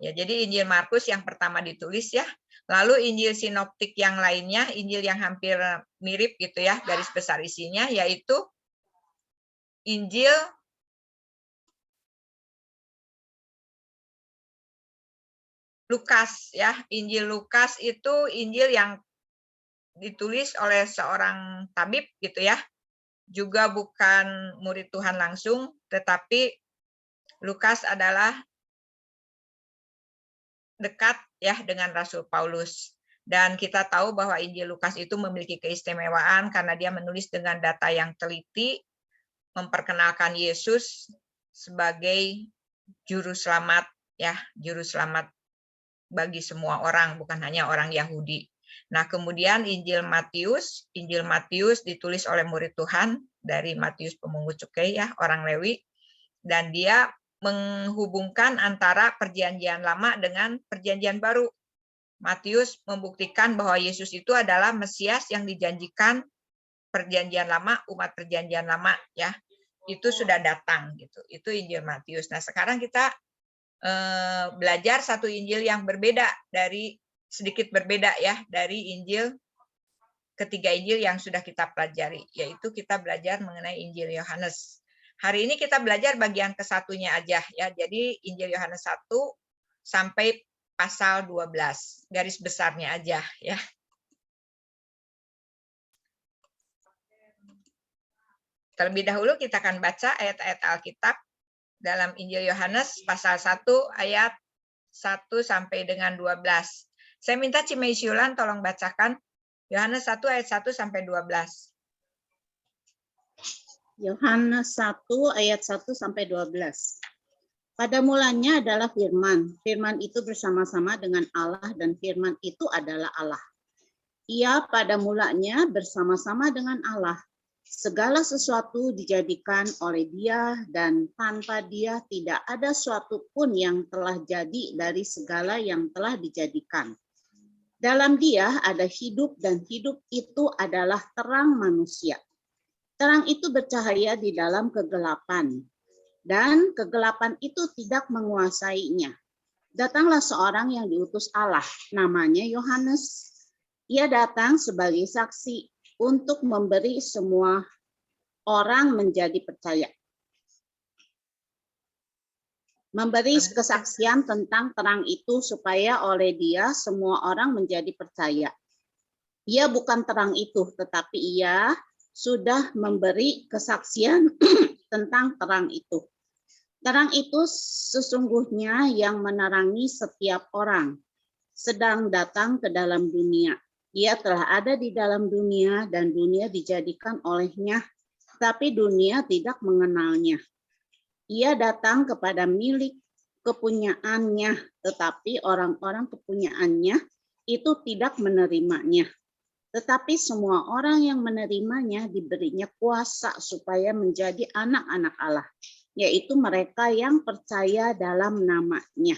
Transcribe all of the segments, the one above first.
Ya, jadi Injil Markus yang pertama ditulis ya. Lalu Injil sinoptik yang lainnya, Injil yang hampir mirip gitu ya, garis besar isinya, yaitu Injil Lukas ya. Injil Lukas itu Injil yang ditulis oleh seorang tabib gitu ya. Juga bukan murid Tuhan langsung, tetapi Lukas adalah dekat ya dengan Rasul Paulus. Dan kita tahu bahwa Injil Lukas itu memiliki keistimewaan karena dia menulis dengan data yang teliti, memperkenalkan Yesus sebagai juru selamat ya, juru selamat bagi semua orang, bukan hanya orang Yahudi. Nah, kemudian Injil Matius ditulis oleh murid Tuhan dari Matius pemungut cukai ya, orang Lewi, dan dia menghubungkan antara perjanjian lama dengan perjanjian baru. Matius membuktikan bahwa Yesus itu adalah Mesias yang dijanjikan perjanjian lama, umat perjanjian lama ya. Itu sudah datang gitu. Itu Injil Matius. Nah, sekarang kita belajar satu Injil yang berbeda sedikit berbeda ya dari ketiga Injil yang sudah kita pelajari, yaitu kita belajar mengenai Injil Yohanes. Hari ini kita belajar bagian ke-1-nya aja ya. Jadi Injil Yohanes 1 sampai pasal 12. Garis besarnya aja ya. Terlebih dahulu kita akan baca ayat-ayat Alkitab dalam Injil Yohanes pasal 1 ayat 1 sampai dengan 12. Saya minta Cimei Siulan tolong bacakan Yohanes 1 ayat 1 sampai 12. Yohanes 1 ayat 1 sampai 12. Pada mulanya adalah firman. Firman itu bersama-sama dengan Allah dan firman itu adalah Allah. Ia pada mulanya bersama-sama dengan Allah. Segala sesuatu dijadikan oleh Dia dan tanpa Dia tidak ada suatu pun yang telah jadi dari segala yang telah dijadikan. Dalam Dia ada hidup dan hidup itu adalah terang manusia. Terang itu bercahaya di dalam kegelapan, dan kegelapan itu tidak menguasainya. Datanglah seorang yang diutus Allah, namanya Yohanes. Ia datang sebagai saksi untuk memberi semua orang menjadi percaya. Memberi kesaksian tentang terang itu supaya oleh Dia semua orang menjadi percaya. Ia bukan terang itu, tetapi Ia sudah memberi kesaksian tentang terang itu. Terang itu sesungguhnya yang menerangi setiap orang, sedang datang ke dalam dunia. Ia telah ada di dalam dunia dan dunia dijadikan olehnya, tapi dunia tidak mengenalnya. Ia datang kepada milik kepunyaannya, tetapi orang-orang kepunyaannya itu tidak menerimanya. Tetapi semua orang yang menerimanya diberinya kuasa supaya menjadi anak-anak Allah, yaitu mereka yang percaya dalam nama-Nya.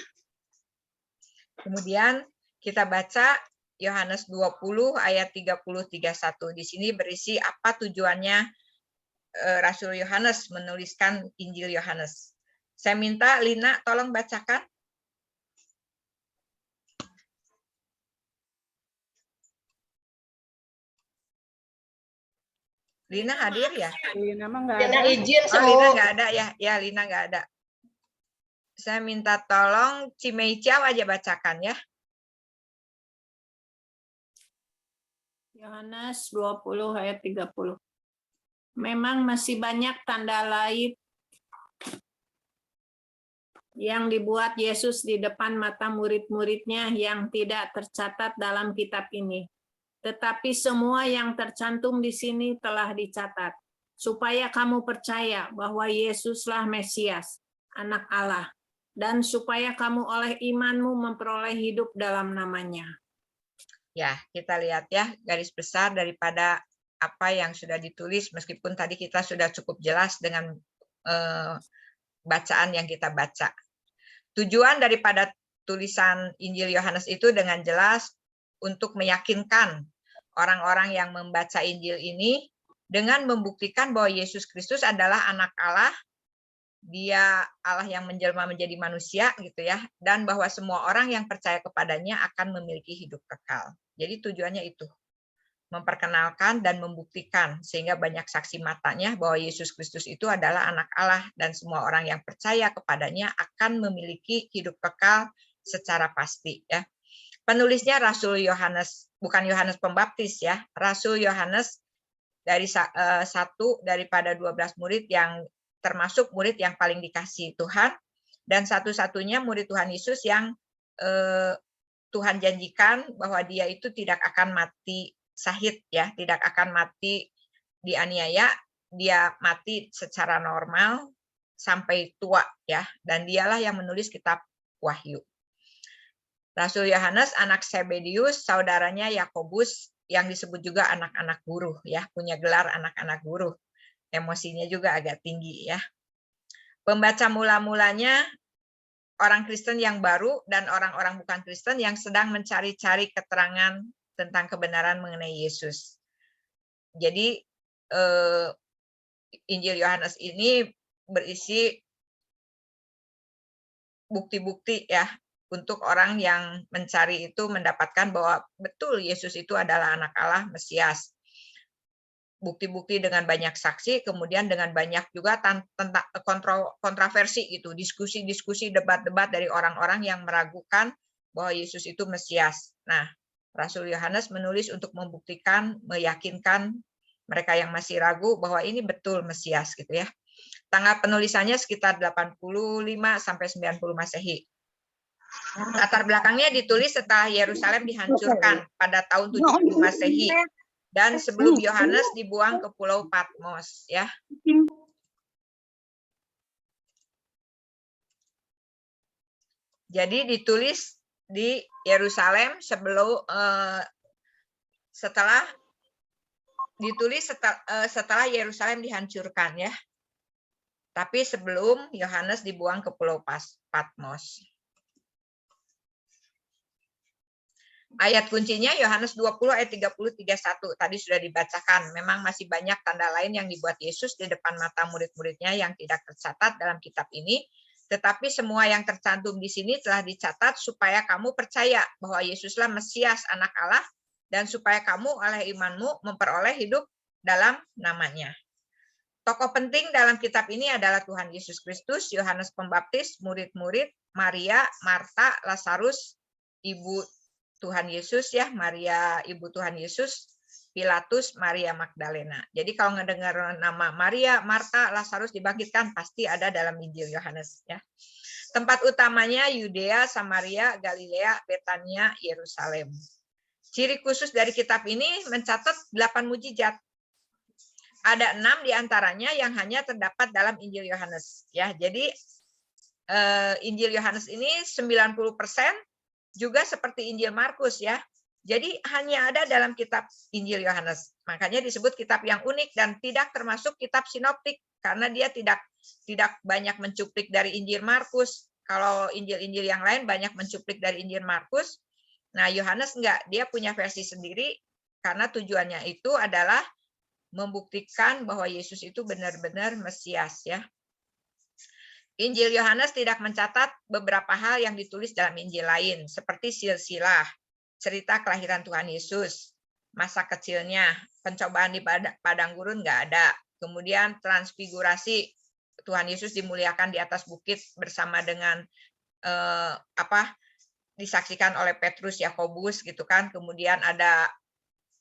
Kemudian kita baca Yohanes 20 ayat 30-31. Di sini berisi apa tujuannya Rasul Yohanes menuliskan Injil Yohanes. Saya minta Lina tolong bacakan. Lina hadir ya? Lina mah nggak Lina ada. izin Lina nggak ada ya? Ya, Lina nggak ada. Saya minta tolong Cimei Ciao aja bacakan ya. Yohanes 20 ayat 30. Memang masih banyak tanda lain yang dibuat Yesus di depan mata murid-muridnya yang tidak tercatat dalam kitab ini. Tetapi semua yang tercantum di sini telah dicatat, supaya kamu percaya bahwa Yesuslah Mesias, Anak Allah, dan supaya kamu oleh imanmu memperoleh hidup dalam namanya. Ya, kita lihat ya garis besar daripada apa yang sudah ditulis, meskipun tadi kita sudah cukup jelas dengan bacaan yang kita baca. Tujuan daripada tulisan Injil Yohanes itu dengan jelas untuk meyakinkan orang-orang yang membaca Injil ini dengan membuktikan bahwa Yesus Kristus adalah anak Allah dia Allah yang menjelma menjadi manusia gitu ya, dan bahwa semua orang yang percaya kepadanya akan memiliki hidup kekal. Jadi tujuannya itu, memperkenalkan dan membuktikan sehingga banyak saksi matanya bahwa Yesus Kristus itu adalah anak Allah dan semua orang yang percaya kepadanya akan memiliki hidup kekal secara pasti ya. Penulisnya Rasul Yohanes, bukan Yohanes Pembaptis ya, Rasul Yohanes dari satu daripada 12 murid yang termasuk murid yang paling dikasihi Tuhan dan satu-satunya murid Tuhan Yesus yang Tuhan janjikan bahwa dia itu tidak akan mati syahid ya, tidak akan mati dianiaya, dia mati secara normal sampai tua ya, dan dialah yang menulis kitab Wahyu. Rasul Yohanes anak Zebedius, saudaranya Yakobus yang disebut juga anak-anak buruh ya, punya gelar anak-anak buruh. Emosinya juga agak tinggi ya. Pembaca mula-mulanya orang Kristen yang baru dan orang-orang bukan Kristen yang sedang mencari-cari keterangan tentang kebenaran mengenai Yesus. Jadi Injil Yohanes ini berisi bukti-bukti ya untuk orang yang mencari itu mendapatkan bahwa betul Yesus itu adalah anak Allah, Mesias. Bukti-bukti dengan banyak saksi, kemudian dengan banyak juga tentang kontroversi gitu, diskusi-diskusi, debat-debat dari orang-orang yang meragukan bahwa Yesus itu Mesias. Nah, Rasul Yohanes menulis untuk membuktikan, meyakinkan mereka yang masih ragu bahwa ini betul Mesias gitu ya. Tanggal penulisannya sekitar 85 sampai 90 Masehi. Latar belakangnya ditulis setelah Yerusalem dihancurkan pada tahun 70 Masehi. Dan sebelum Yohanes dibuang ke Pulau Patmos, ya. Jadi ditulis di Yerusalem setelah Yerusalem dihancurkan, ya. Tapi sebelum Yohanes dibuang ke Pulau Patmos. Ayat kuncinya Yohanes 20 ayat 30-31 tadi sudah dibacakan. Memang masih banyak tanda lain yang dibuat Yesus di depan mata murid-muridnya yang tidak tercatat dalam kitab ini. Tetapi semua yang tercantum di sini telah dicatat supaya kamu percaya bahwa Yesuslah Mesias anak Allah dan supaya kamu oleh imanmu memperoleh hidup dalam namanya. Tokoh penting dalam kitab ini adalah Tuhan Yesus Kristus, Yohanes Pembaptis, murid-murid, Maria, Marta, Lazarus, ibu Tuhan Yesus ya, Maria ibu Tuhan Yesus, Pilatus, Maria Magdalena. Jadi kalau ngedengar nama Maria, Marta, Lazarus dibangkitkan pasti ada dalam Injil Yohanes ya. Tempat utamanya Yudea, Samaria, Galilea, Betania, Yerusalem. Ciri khusus dari kitab ini mencatat 8 mujizat. Ada 6 diantaranya yang hanya terdapat dalam Injil Yohanes ya. Jadi Injil Yohanes ini 90% juga seperti Injil Markus ya. Jadi hanya ada dalam kitab Injil Yohanes. Makanya disebut kitab yang unik dan tidak termasuk kitab sinoptik karena dia tidak banyak mencuplik dari Injil Markus. Kalau Injil-Injil yang lain banyak mencuplik dari Injil Markus. Nah, Yohanes enggak, dia punya versi sendiri karena tujuannya itu adalah membuktikan bahwa Yesus itu benar-benar Mesias ya. Injil Yohanes tidak mencatat beberapa hal yang ditulis dalam Injil lain, seperti silsilah, cerita kelahiran Tuhan Yesus, masa kecilnya, pencobaan di padang gurun nggak ada. Kemudian transfigurasi, Tuhan Yesus dimuliakan di atas bukit bersama dengan disaksikan oleh Petrus, Yakobus gitu kan. Kemudian ada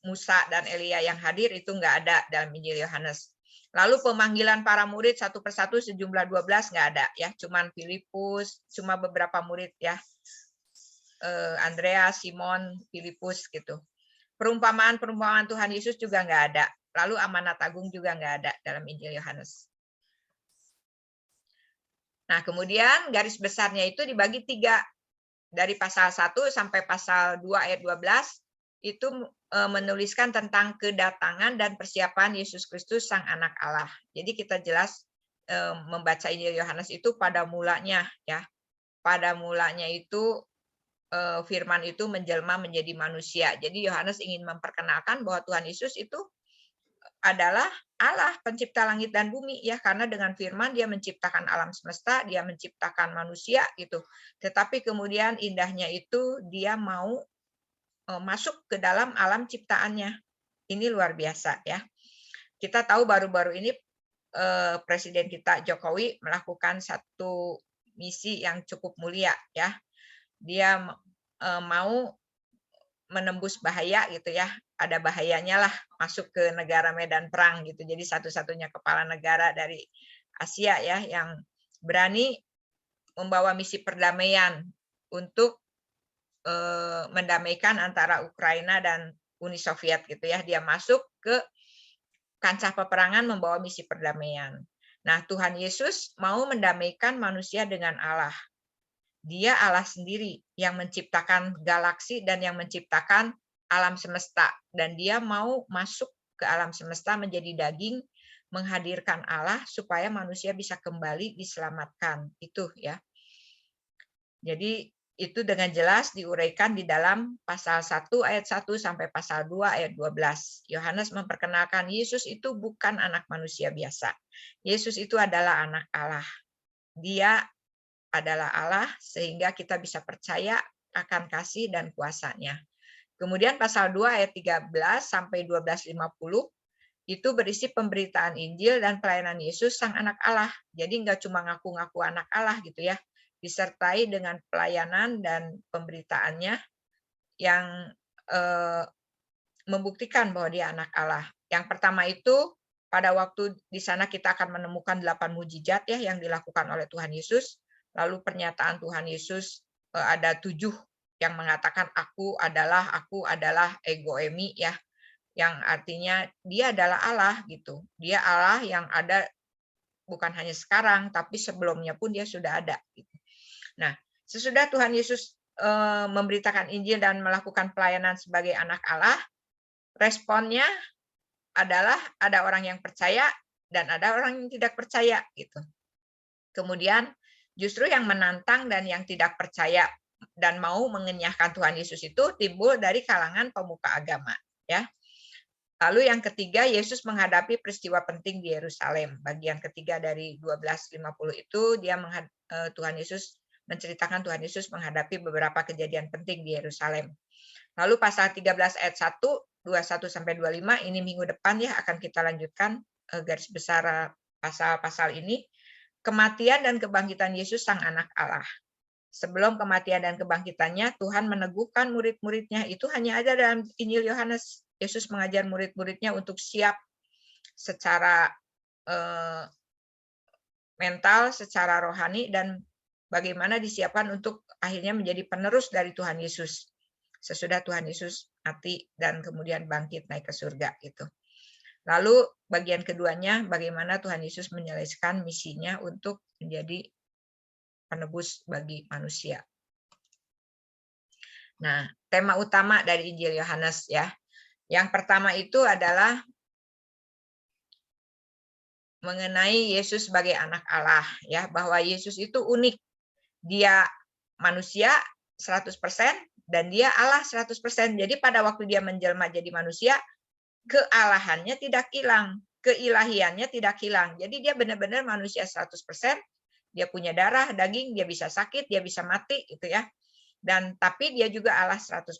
Musa dan Elia yang hadir, itu nggak ada dalam Injil Yohanes. Lalu pemanggilan para murid satu persatu sejumlah 12 nggak ada ya, cuman Filipus, cuma beberapa murid ya, Andreas, Simon, Filipus gitu. Perumpamaan Tuhan Yesus juga nggak ada. Lalu amanat agung juga nggak ada dalam Injil Yohanes. Nah kemudian garis besarnya itu dibagi 3 dari pasal 1 sampai pasal 2 ayat 12 itu menuliskan tentang kedatangan dan persiapan Yesus Kristus Sang Anak Allah. Jadi kita jelas membaca Injil Yohanes itu pada mulanya ya. Pada mulanya itu firman itu menjelma menjadi manusia. Jadi Yohanes ingin memperkenalkan bahwa Tuhan Yesus itu adalah Allah pencipta langit dan bumi ya, karena dengan firman dia menciptakan alam semesta, dia menciptakan manusia gitu. Tetapi kemudian indahnya itu dia mau masuk ke dalam alam ciptaannya. Ini luar biasa ya. Kita tahu baru-baru ini Presiden kita Jokowi melakukan satu misi yang cukup mulia ya. Dia mau menembus bahaya gitu ya, ada bahayanya lah masuk ke negara medan perang gitu. Jadi satu-satunya kepala negara dari Asia ya yang berani membawa misi perdamaian untuk mendamaikan antara Ukraina dan Uni Soviet gitu ya. Dia masuk ke kancah peperangan membawa misi perdamaian. Nah, Tuhan Yesus mau mendamaikan manusia dengan Allah. Dia Allah sendiri yang menciptakan galaksi dan yang menciptakan alam semesta. Dan dia mau masuk ke alam semesta menjadi daging, menghadirkan Allah supaya manusia bisa kembali diselamatkan. Itu ya. Jadi itu dengan jelas diuraikan di dalam pasal 1 ayat 1 sampai pasal 2 ayat 12. Yohanes memperkenalkan Yesus itu bukan anak manusia biasa. Yesus itu adalah anak Allah. Dia adalah Allah sehingga kita bisa percaya akan kasih dan kuasa-Nya. Kemudian pasal 2 ayat 13 sampai 12:50 itu berisi pemberitaan Injil dan pelayanan Yesus sang anak Allah. Jadi enggak cuma ngaku-ngaku anak Allah gitu ya, disertai dengan pelayanan dan pemberitaannya yang membuktikan bahwa dia anak Allah. Yang pertama itu pada waktu di sana kita akan menemukan 8 mujizat ya yang dilakukan oleh Tuhan Yesus. Lalu pernyataan Tuhan Yesus ada 7 yang mengatakan aku adalah ego emi ya, yang artinya dia adalah Allah gitu. Dia Allah yang ada bukan hanya sekarang tapi sebelumnya pun dia sudah ada gitu. Nah, sesudah Tuhan Yesus memberitakan Injil dan melakukan pelayanan sebagai anak Allah, responnya adalah ada orang yang percaya dan ada orang yang tidak percaya gitu. Kemudian justru yang menantang dan yang tidak percaya dan mau mengenyahkan Tuhan Yesus itu timbul dari kalangan pemuka agama ya. Lalu yang ketiga, Yesus menghadapi peristiwa penting di Yerusalem. Bagian ketiga dari 12:50 itu Tuhan Yesus menceritakan Tuhan Yesus menghadapi beberapa kejadian penting di Yerusalem. Lalu pasal 13 ayat 1, 21 sampai 25 ini minggu depan ya akan kita lanjutkan garis besar pasal-pasal ini. Kematian dan kebangkitan Yesus sang anak Allah. Sebelum kematian dan kebangkitannya, Tuhan meneguhkan murid-muridnya. Itu hanya ada dalam Injil Yohanes. Yesus mengajar murid-muridnya untuk siap secara mental, secara rohani, dan bagaimana disiapkan untuk akhirnya menjadi penerus dari Tuhan Yesus. Sesudah Tuhan Yesus mati dan kemudian bangkit naik ke surga gitu. Lalu bagian keduanya bagaimana Tuhan Yesus menyelesaikan misinya untuk menjadi penebus bagi manusia. Nah, tema utama dari Injil Yohanes ya. Yang pertama itu adalah mengenai Yesus sebagai anak Allah ya, bahwa Yesus itu unik. Dia manusia 100% dan dia Allah 100%. Jadi pada waktu dia menjelma jadi manusia, kealahannya tidak hilang, keilahiannya tidak hilang. Jadi dia benar-benar manusia 100%, dia punya darah, daging, dia bisa sakit, dia bisa mati gitu ya. Dan tapi dia juga Allah 100%.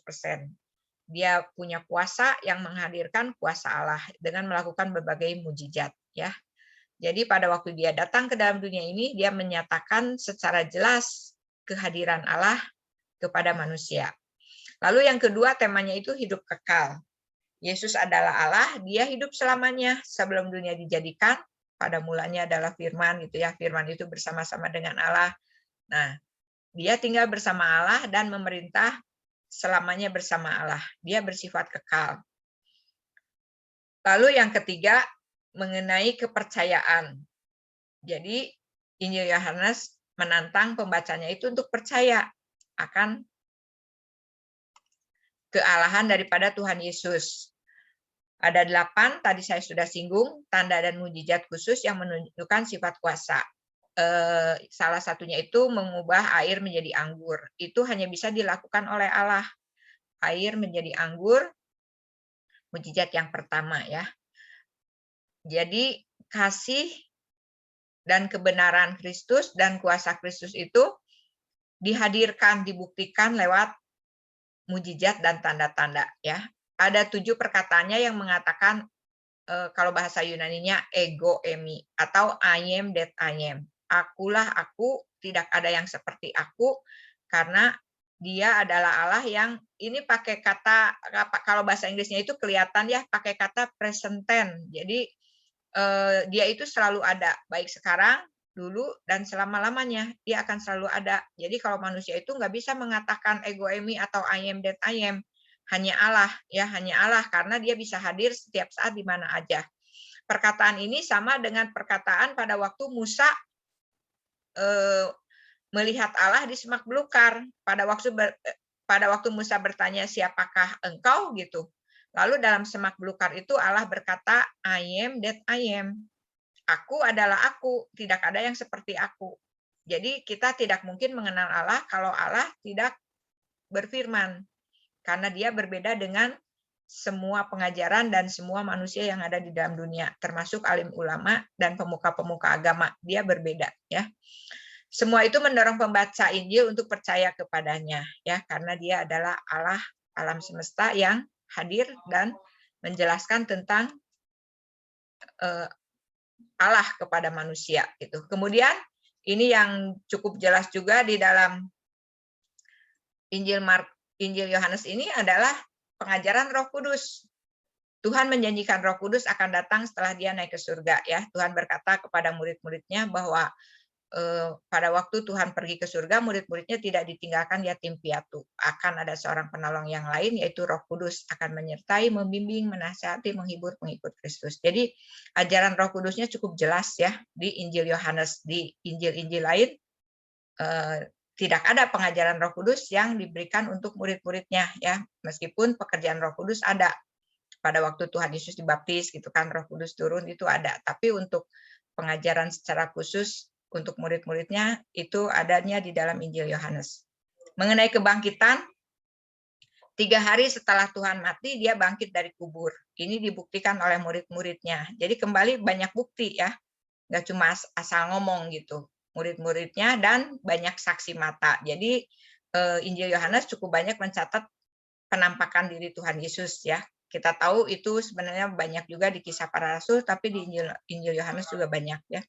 Dia punya kuasa yang menghadirkan kuasa Allah dengan melakukan berbagai mujizat ya. Jadi pada waktu dia datang ke dalam dunia ini, dia menyatakan secara jelas kehadiran Allah kepada manusia. Lalu yang kedua temanya itu hidup kekal. Yesus adalah Allah, dia hidup selamanya sebelum dunia dijadikan. Pada mulanya adalah firman gitu ya. Firman itu bersama-sama dengan Allah. Nah, dia tinggal bersama Allah dan memerintah selamanya bersama Allah. Dia bersifat kekal. Lalu yang ketiga mengenai kepercayaan. Jadi Injil Yohanes menantang pembacanya itu untuk percaya akan kealahan daripada Tuhan Yesus. Ada 8, tadi saya sudah singgung, tanda dan mujizat khusus yang menunjukkan sifat kuasa. Salah satunya itu mengubah air menjadi anggur. Itu hanya bisa dilakukan oleh Allah. Air menjadi anggur, mujizat yang pertama ya. Jadi kasih dan kebenaran Kristus dan kuasa Kristus itu dihadirkan, dibuktikan lewat mujizat dan tanda-tanda ya. Ada 7 perkataannya yang mengatakan kalau bahasa Yunaninya ego emi atau I am that I am. Akulah aku, tidak ada yang seperti aku, karena dia adalah Allah yang ini pakai kata, kalau bahasa Inggrisnya itu kelihatan ya pakai kata present tense. Jadi dia itu selalu ada, baik sekarang, dulu, dan selama-lamanya dia akan selalu ada. Jadi kalau manusia itu nggak bisa mengatakan ego emi atau I am that I am. Hanya Allah, ya hanya Allah, karena dia bisa hadir setiap saat di mana aja. Perkataan ini sama dengan perkataan pada waktu Musa melihat Allah di semak belukar. Pada waktu Musa bertanya, siapakah engkau gitu. Lalu dalam semak belukar itu Allah berkata, I am that I am. Aku adalah aku, tidak ada yang seperti aku. Jadi kita tidak mungkin mengenal Allah kalau Allah tidak berfirman. Karena dia berbeda dengan semua pengajaran dan semua manusia yang ada di dalam dunia, termasuk alim ulama dan pemuka-pemuka agama. Dia berbeda, ya. Semua itu mendorong pembaca Injil untuk percaya kepadanya, ya, karena dia adalah Allah alam semesta yang hadir dan menjelaskan tentang Allah kepada manusia. Gitu. Kemudian ini yang cukup jelas juga di dalam Injil Yohanes ini adalah pengajaran Roh Kudus. Tuhan menjanjikan Roh Kudus akan datang setelah dia naik ke surga. Ya, Tuhan berkata kepada murid-muridnya bahwa pada waktu Tuhan pergi ke surga, murid-muridnya tidak ditinggalkan yatim piatu. Akan ada seorang penolong yang lain, yaitu Roh Kudus, akan menyertai, membimbing, menasihati, menghibur pengikut Kristus. Jadi ajaran Roh Kudusnya cukup jelas ya di Injil Yohanes. Di Injil-Injil lain tidak ada pengajaran Roh Kudus yang diberikan untuk murid-muridnya ya, meskipun pekerjaan Roh Kudus ada. Pada waktu Tuhan Yesus dibaptis gitu kan, Roh Kudus turun itu ada, tapi untuk pengajaran secara khusus untuk murid-muridnya itu adanya di dalam Injil Yohanes. Mengenai kebangkitan, 3 hari setelah Tuhan mati dia bangkit dari kubur. Ini dibuktikan oleh murid-muridnya. Jadi kembali banyak bukti ya, nggak cuma asal ngomong gitu. Murid-muridnya dan banyak saksi mata. Jadi Injil Yohanes cukup banyak mencatat penampakan diri Tuhan Yesus ya. Kita tahu itu sebenarnya banyak juga di Kisah Para Rasul, tapi di Injil Yohanes juga banyak ya.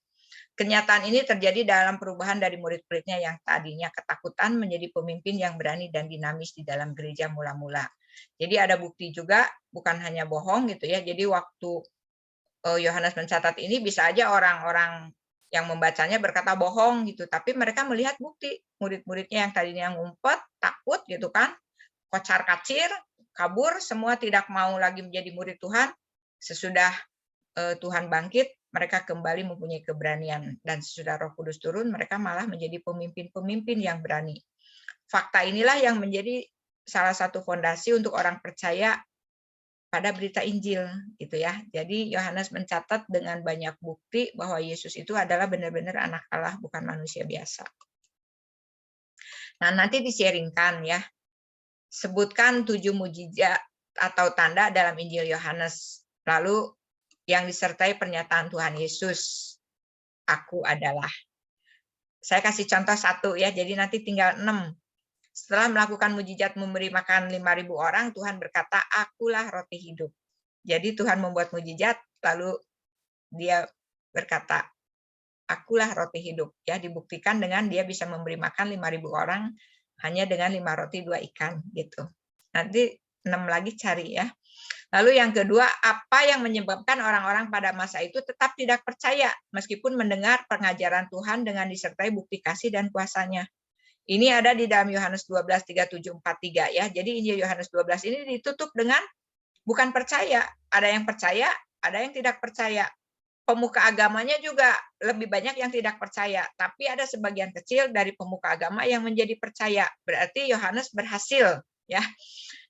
Kenyataan ini terjadi dalam perubahan dari murid-muridnya yang tadinya ketakutan menjadi pemimpin yang berani dan dinamis di dalam gereja mula-mula. Jadi ada bukti juga, bukan hanya bohong gitu ya. Jadi waktu Yohanes mencatat ini bisa aja orang-orang yang membacanya berkata bohong gitu, tapi mereka melihat bukti. Murid-muridnya yang tadinya ngumpet, takut gitu kan, kocar-kacir, kabur, semua tidak mau lagi menjadi murid Tuhan. Sesudah Tuhan bangkit, mereka kembali mempunyai keberanian. Dan sesudah Roh Kudus turun, mereka malah menjadi pemimpin-pemimpin yang berani. Fakta inilah yang menjadi salah satu fondasi untuk orang percaya pada berita Injil, gitu ya. Jadi Yohanes mencatat dengan banyak bukti bahwa Yesus itu adalah benar-benar anak Allah, bukan manusia biasa. Nah, nanti di-sharingkan ya. Sebutkan 7 mujizat atau tanda dalam Injil Yohanes. Lalu yang disertai pernyataan Tuhan Yesus, aku adalah. Saya kasih contoh 1 ya, jadi nanti tinggal 6. Setelah melakukan mujizat memberi makan 5.000 orang, Tuhan berkata, akulah roti hidup. Jadi Tuhan membuat mujizat, lalu dia berkata, akulah roti hidup. Ya, dibuktikan dengan dia bisa memberi makan 5.000 orang hanya dengan 5 roti 2 ikan gitu. Nanti 6 lagi cari ya. Lalu yang kedua, apa yang menyebabkan orang-orang pada masa itu tetap tidak percaya meskipun mendengar pengajaran Tuhan dengan disertai bukti kasih dan kuasanya. Ini ada di dalam Yohanes 12:37-43 ya. Jadi Injil Yohanes 12 ini ditutup dengan bukan percaya. Ada yang percaya, ada yang tidak percaya. Pemuka agamanya juga lebih banyak yang tidak percaya, tapi ada sebagian kecil dari pemuka agama yang menjadi percaya. Berarti Yohanes berhasil ya.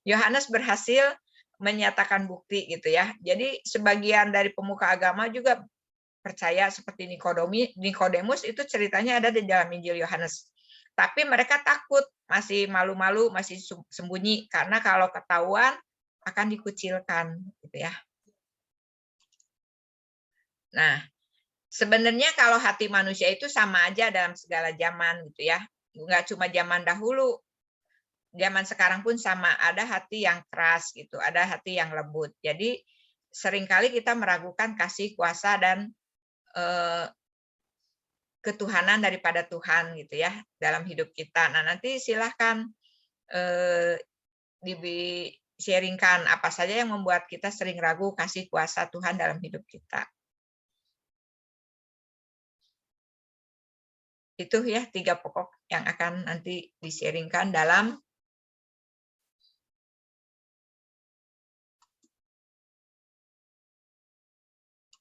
Yohanes berhasil menyatakan bukti gitu ya. Jadi sebagian dari pemuka agama juga percaya seperti Nikodemus itu ceritanya ada di dalam Injil Yohanes. Tapi mereka takut, masih malu-malu, masih sembunyi karena kalau ketahuan akan dikucilkan gitu ya. Nah, sebenarnya kalau hati manusia itu sama aja dalam segala zaman gitu ya. Nggak cuma zaman dahulu, zaman sekarang pun sama. Ada hati yang keras gitu, ada hati yang lembut. Jadi seringkali kita meragukan kasih kuasa dan ketuhanan daripada Tuhan gitu ya dalam hidup kita. Nah, nanti silahkan sharingkan apa saja yang membuat kita sering ragu kasih kuasa Tuhan dalam hidup kita. Itu ya 3 pokok yang akan nanti di-sharingkan dalam